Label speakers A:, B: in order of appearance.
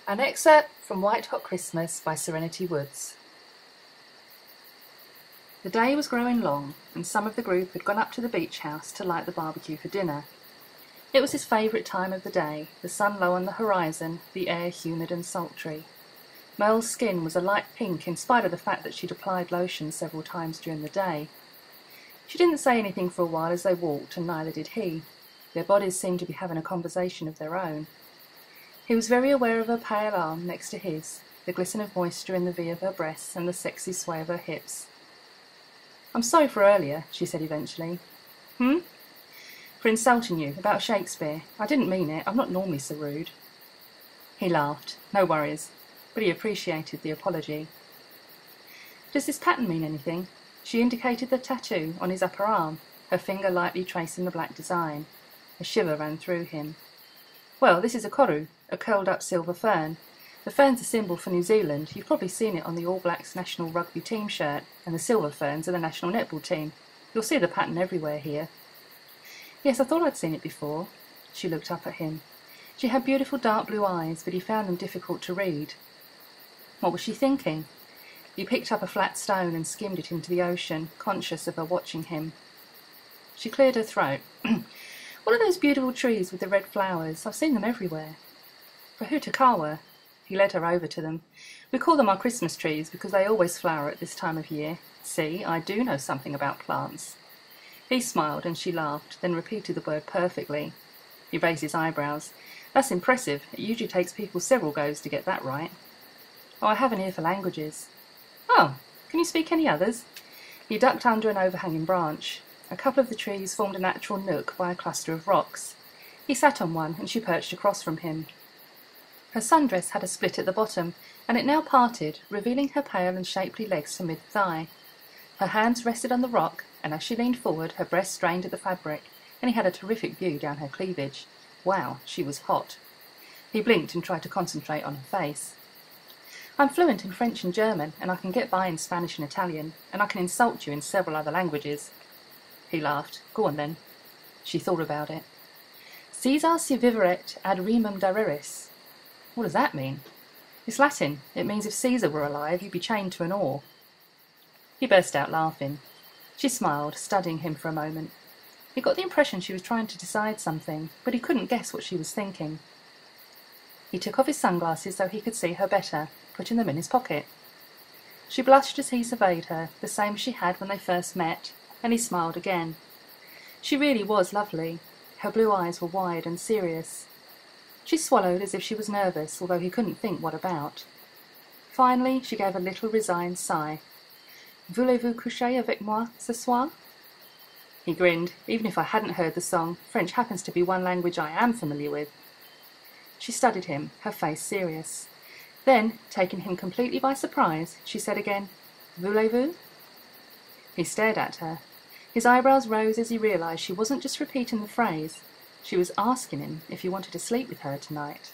A: An excerpt from White Hot Christmas by Serenity Woods. The day was growing long, and some of the group had gone up to the beach house to light the barbecue for dinner. It was his favourite time of the day, the sun low on the horizon, the air humid and sultry. Merle's skin was a light pink in spite of the fact that she'd applied lotion several times during the day. She didn't say anything for a while as they walked, and neither did he. Their bodies seemed to be having a conversation of their own. He was very aware of her pale arm next to his, the glisten of moisture in the V of her breasts and the sexy sway of her hips. "I'm sorry for earlier," she said eventually. "For insulting you, about Shakespeare. I didn't mean it. I'm not normally so rude." He laughed. No worries. But he appreciated the apology. "Does this pattern mean anything?" She indicated the tattoo on his upper arm, her finger lightly tracing the black design. A shiver ran through him. "Well, this is a koru, a curled-up silver fern. The fern's a symbol for New Zealand. You've probably seen it on the All Blacks national rugby team shirt, and the silver ferns are the national netball team. You'll see the pattern everywhere here." "Yes, I thought I'd seen it before." She looked up at him. She had beautiful dark blue eyes, but he found them difficult to read. What was she thinking? He picked up a flat stone and skimmed it into the ocean, conscious of her watching him. She cleared her throat. "What are those beautiful trees with the red flowers? I've seen them everywhere." "For Hutakawa." He led her over to them. "We call them our Christmas trees because they always flower at this time of year. See, I do know something about plants." He smiled and she laughed, then repeated the word perfectly. He raised his eyebrows. "That's impressive. It usually takes people several goes to get that right." "Oh, I have an ear for languages." "Oh, can you speak any others?" He ducked under an overhanging branch. A couple of the trees formed a natural nook by a cluster of rocks. He sat on one, and she perched across from him. Her sundress had a split at the bottom, and it now parted, revealing her pale and shapely legs to mid-thigh. Her hands rested on the rock, and as she leaned forward, her breast strained at the fabric, and he had a terrific view down her cleavage. Wow, she was hot. He blinked and tried to concentrate on her face. "I'm fluent in French and German, and I can get by in Spanish and Italian, and I can insult you in several other languages." He laughed. "Go on then." She thought about it. "Caesar si viveret ad remum dareris." What does that mean? It's Latin. It means if Caesar were alive, he'd be chained to an oar. He burst out laughing. She smiled, studying him for a moment. He got the impression she was trying to decide something, but he couldn't guess what she was thinking. He took off his sunglasses so he could see her better, putting them in his pocket. She blushed as he surveyed her, the same as she had when they first met, and he smiled again. She really was lovely. Her blue eyes were wide and serious. She swallowed as if she was nervous, although he couldn't think what about. Finally, she gave a little resigned sigh. "Voulez-vous coucher avec moi ce soir?" He grinned. "Even if I hadn't heard the song, French happens to be one language I am familiar with." She studied him, her face serious. Then, taking him completely by surprise, she said again, "Voulez-vous?" He stared at her. His eyebrows rose as he realised she wasn't just repeating the phrase. She was asking him if he wanted to sleep with her tonight.